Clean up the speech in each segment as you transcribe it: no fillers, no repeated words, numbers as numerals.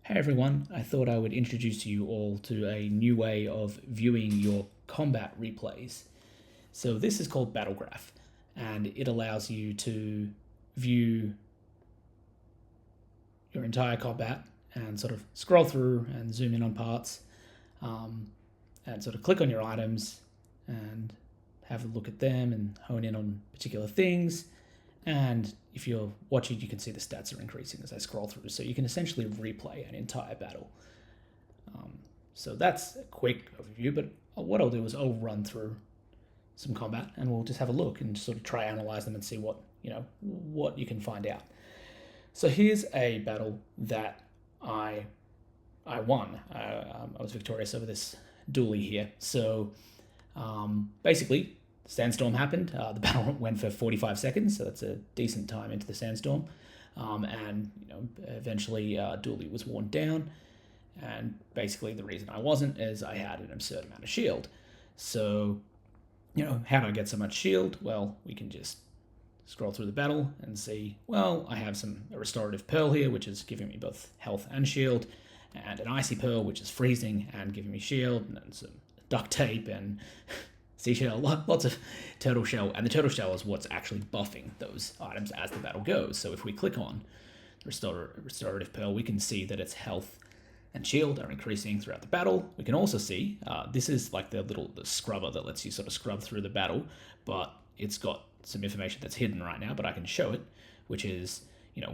Hey everyone, I thought I would introduce you all to a new way of viewing your combat replays. So this is called BattleGraph, and it allows you to view your entire combat and sort of scroll through and zoom in on parts, um, and sort of click on your items and have a look at them and hone in on particular things. And if you're watching, you can see the stats are increasing as I scroll through. So you can essentially replay an entire battle. So that's a quick overview, but what I'll do is I'll run through some combat and we'll just have a look and sort of try analyze them and see what you can find out. So here's a battle that I won. I was victorious over this dually here. So basically, sandstorm happened. The battle went for 45 seconds, so that's a decent time into the sandstorm. And eventually, Dooley was worn down. And basically, the reason I wasn't is I had an absurd amount of shield. So, how do I get so much shield? Well, we can just scroll through the battle and see. Well, I have a restorative pearl here, which is giving me both health and shield, and an icy pearl, which is freezing and giving me shield, and then some duct tape and seashell, lots of turtle shell, and the turtle shell is what's actually buffing those items as the battle goes. So if we click on restorative pearl, we can see that its health and shield are increasing throughout the battle. We can also see this is like the scrubber that lets you sort of scrub through the battle, but it's got some information that's hidden right now, but I can show it, which is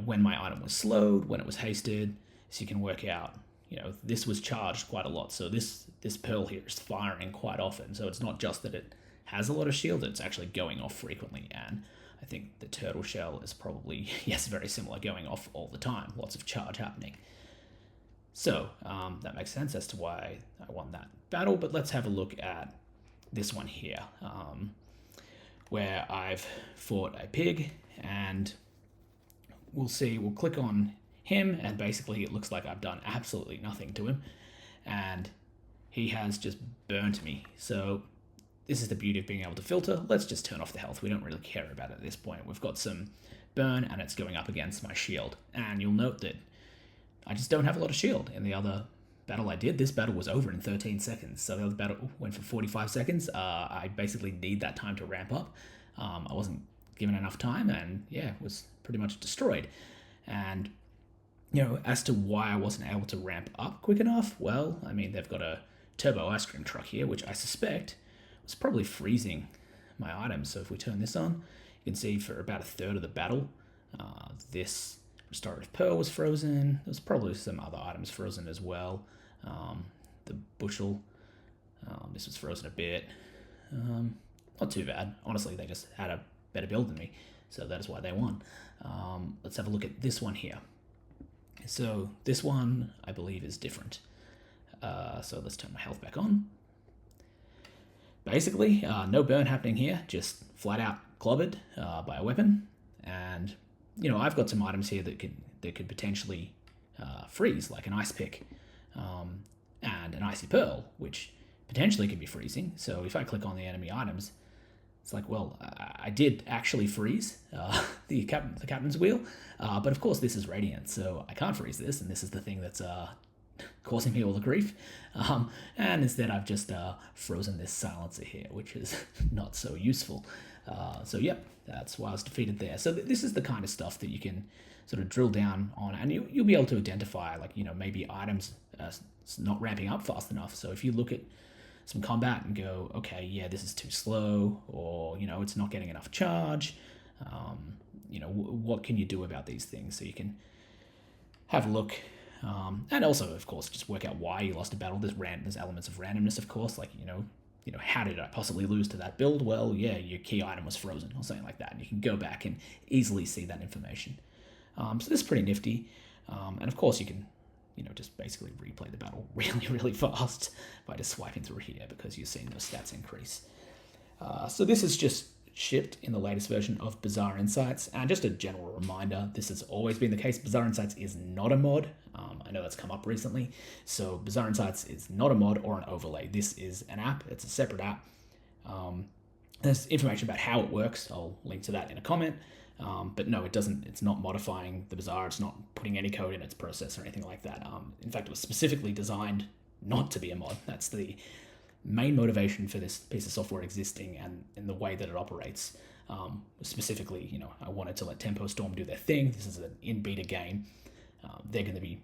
when my item was slowed, when it was hasted, so you can work out. This was charged quite a lot, so this pearl here is firing quite often. So it's not just that it has a lot of shield; it's actually going off frequently. And I think the turtle shell is probably very similar, going off all the time, lots of charge happening. So that makes sense as to why I won that battle. But let's have a look at this one here, where I've fought a pig, and we'll see. We'll click on him, and basically it looks like I've done absolutely nothing to him, and he has just burnt me. So this is the beauty of being able to filter. Let's just turn off the health. We don't really care about it at this point. We've got some burn, and it's going up against my shield, and you'll note that I just don't have a lot of shield. In the other battle I did, this battle was over in 13 seconds, so the other battle went for 45 seconds. I basically need that time to ramp up. I wasn't given enough time, and was pretty much destroyed. And as to why I wasn't able to ramp up quick enough, well, I mean, they've got a turbo ice cream truck here, which I suspect was probably freezing my items. So if we turn this on, you can see for about a third of the battle, this restorative pearl was frozen. There's probably some other items frozen as well. The bushel, this was frozen a bit. Not too bad. Honestly, they just had a better build than me, so that is why they won. Let's have a look at this one here. So this one, I believe, is different. So let's turn my health back on. Basically, no burn happening here, just flat out clobbered by a weapon. And, I've got some items here that could potentially freeze, like an ice pick and an icy pearl, which potentially could be freezing. So if I click on the enemy items, it's like, well, I did actually freeze the captain's wheel, but of course this is radiant, so I can't freeze this, and this is the thing that's causing me all the grief. And instead I've just frozen this silencer here, which is not so useful. So that's why I was defeated there. So this is the kind of stuff that you can sort of drill down on, and you'll be able to identify, like, maybe items not ramping up fast enough. So if you look at some combat and go, okay, this is too slow, or it's not getting enough charge. What can you do about these things? So you can have a look, and also, of course, just work out why you lost a battle. There's elements of randomness, of course, like how did I possibly lose to that build? Well, your key item was frozen or something like that, and you can go back and easily see that information. So this is pretty nifty, and of course you can just basically replay the battle really, really fast by just swiping through here, because you're seeing those stats increase. So this is just shipped in the latest version of Bazaar Insights, and just a general reminder, this has always been the case. Bazaar Insights is not a mod. I know that's come up recently. So Bazaar Insights is not a mod or an overlay. This is an app. It's a separate app. There's information about how it works. I'll link to that in a comment. But no, it doesn't. It's not modifying the Bazaar. It's not putting any code in its process or anything like that. In fact, it was specifically designed not to be a mod. That's the main motivation for this piece of software existing and in the way that it operates. Specifically, I wanted to let Tempo Storm do their thing. This is an in beta game. They're going to be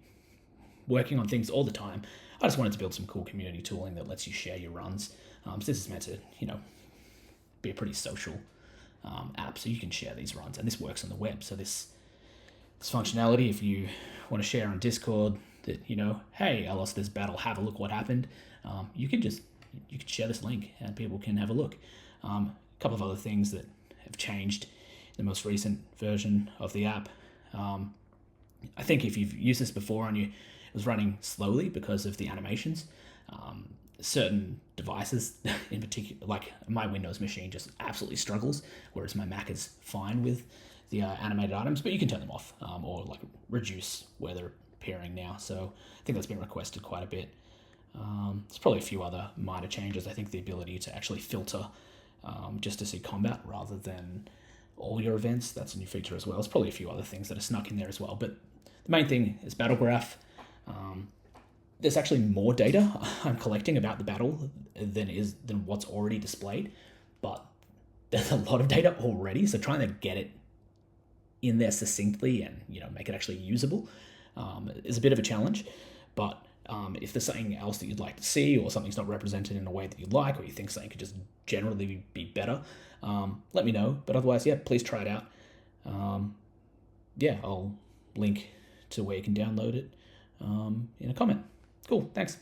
working on things all the time. I just wanted to build some cool community tooling that lets you share your runs. So this is meant to, be a pretty social app, so you can share these runs, and this works on the web. So this functionality, if you want to share on Discord that, hey, I lost this battle, have a look what happened, you can share this link and people can have a look. A couple of other things that have changed in the most recent version of the app. I think if you've used this before and it was running slowly because of the animations, certain devices in particular, like my Windows machine, just absolutely struggles, whereas my Mac is fine with the animated items, but you can turn them off or like reduce where they're appearing now. So I think that's been requested quite a bit. There's probably a few other minor changes. I think the ability to actually filter just to see combat rather than all your events, that's a new feature as well. There's probably a few other things that are snuck in there as well, but the main thing is BattleGraph. There's actually more data I'm collecting about the battle than what's already displayed, but there's a lot of data already, so trying to get it in there succinctly and make it actually usable is a bit of a challenge. But if there's something else that you'd like to see, or something's not represented in a way that you'd like, or you think something could just generally be better, let me know. But otherwise, please try it out. I'll link to where you can download it in a comment. Cool, thanks.